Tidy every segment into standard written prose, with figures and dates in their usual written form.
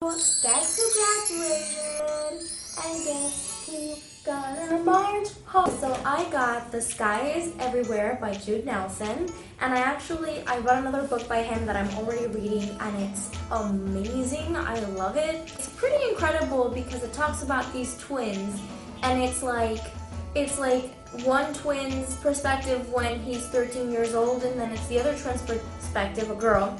Guess who graduated? And guess who got a March home? So I got The Sky is Everywhere by Jude Nelson. And I bought another book by him that I'm already reading, and it's amazing. I love it. It's pretty incredible because it talks about these twins, and it's like one twin's perspective when he's 13 years old, and then it's the other twin's perspective, a girl,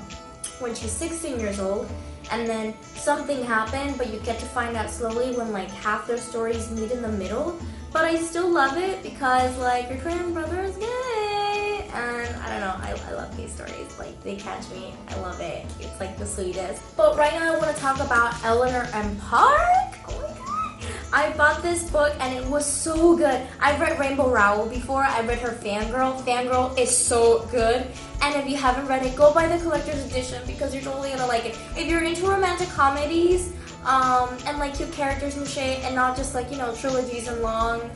when she's 16 years old. And then something happened, but you get to find out slowly when like half their stories meet in the middle. But I still love it because like your twin brother is gay, and I don't know, I love these stories. Like they catch me. I love it. It's like the sweetest. But right now I want to talk about Eleanor and Park. Oh my god. I bought this book and it was so good. I've read Rainbow Rowell before. I read her Fangirl. Fangirl is so good. And if you haven't read it, go buy the collector's edition because you're totally gonna like it. If you're into romantic comedies, and like cute characters and shit, and not just like, you know, trilogies and long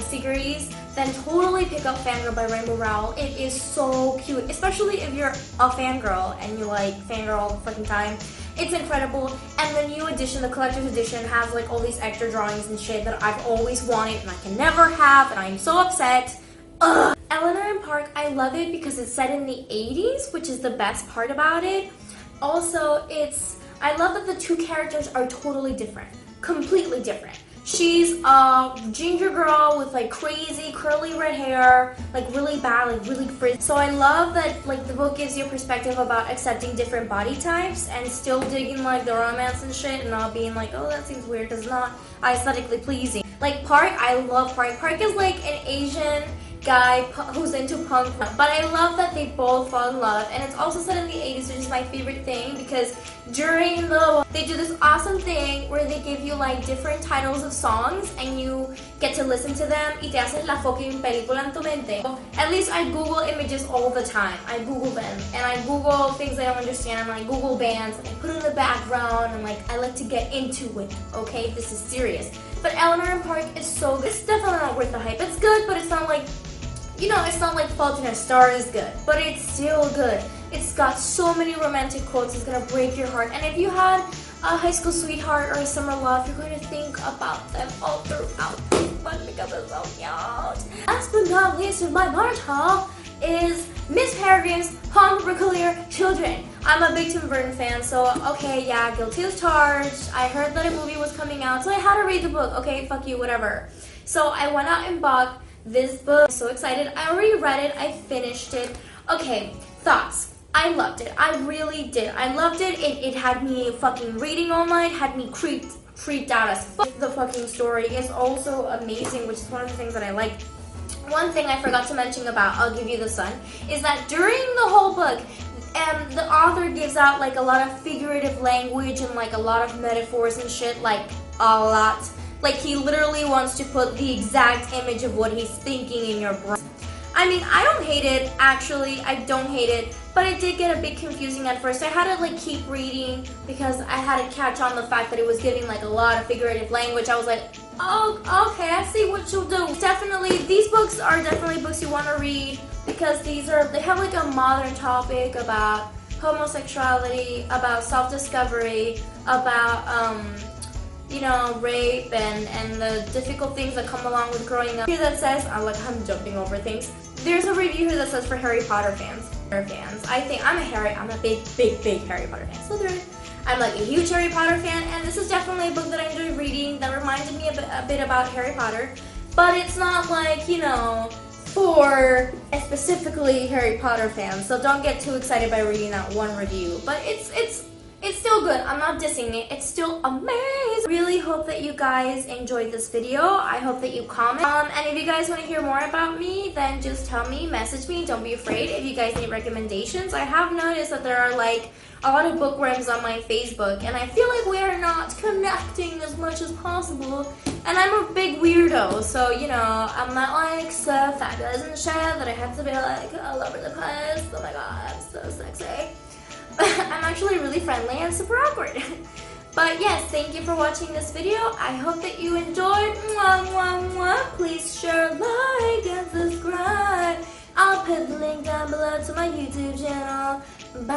series, then totally pick up Fangirl by Rainbow Rowell. It is so cute, especially if you're a fangirl and you like fangirl all the fucking time. It's incredible. And the new edition, the collector's edition, has like all these extra drawings and shit that I've always wanted and I can never have, and I'm so upset. Ugh. Eleanor and Park, I love it because it's set in the 80s, which is the best part about it. Also, I love that the two characters are totally different, completely different. She's a ginger girl with like crazy curly red hair, like really bad, like really frizzy. So I love that like the book gives you a perspective about accepting different body types and still digging like the romance and shit, and not being like, oh, that seems weird because it's not aesthetically pleasing. Like Park, I love Park. Park is like an Asian guy who's into punk, but I love that they both fall in love, and it's also set in the 80s, which is my favorite thing because they do this awesome thing where they give you like different titles of songs and you get to listen to them y te haces la fucking película en tu mente. At least I Google images all the time. I Google them, and I Google things I don't understand, and I Google bands and I put it in the background, and like I like to get into it. Okay, this is serious. But Eleanor and Park is so good. It's definitely not worth the hype. It's good, but it's not like, you know, it's not like Fault in Our Stars is good, but it's still good. It's got so many romantic quotes, it's gonna break your heart. And if you had a high school sweetheart or a summer love, you're going to think about them all throughout this book because it's so cute. Last but not least of my March haul is Miss Peregrine's Home for Clear Children. I'm a big Tim Burton fan, so okay, yeah, guilty as charged. I heard that a movie was coming out, so I had to read the book. Okay, fuck you, whatever. So I went out and bought this book. I'm so excited. I already read it. I finished it. Okay, thoughts. I loved it. I really did. I loved it. It had me fucking reading all night, had me creeped out as fuck. The fucking story is also amazing, which is one of the things that I like. One thing I forgot to mention about I'll Give You the Sun is that during the whole book, the author gives out like a lot of figurative language and like a lot of metaphors and shit, like a lot. Like he literally wants to put the exact image of what he's thinking in your brain. I mean, I don't hate it, actually, I don't hate it, but it did get a bit confusing at first. I had to like keep reading because I had to catch on the fact that it was giving like a lot of figurative language. I was like, oh, okay, I see what you'll do. Definitely, these books are definitely books you want to read because they have like a modern topic about homosexuality, about self-discovery, about, you know, rape and the difficult things that come along with growing up. Here that says, I'm jumping over things. There's a review here that says for Harry Potter fans. I think I'm a big Harry Potter fan. Slytherin. I'm like a huge Harry Potter fan, and this is definitely a book that I enjoy reading that reminded me a bit about Harry Potter. But it's not like, you know, for a specifically Harry Potter fans. So don't get too excited by reading that one review. But it's still good. I'm not dissing it. It's still amazing. Really hope that you guys enjoyed this video. I hope that you comment. And if you guys want to hear more about me, then just tell me, message me. Don't be afraid. If you guys need recommendations, I have noticed that there are like a lot of bookworms on my Facebook, and I feel like we are not connecting as much as possible. And I'm a big weirdo, so you know, I'm not like so fabulous and shit that I have to be like all over the place. Oh my god, I'm so sexy. I'm actually really friendly and super awkward. But yes, thank you for watching this video. I hope that you enjoyed. Mwah, mwah, mwah. Please share, like, and subscribe. I'll put the link down below to my YouTube channel. Bye.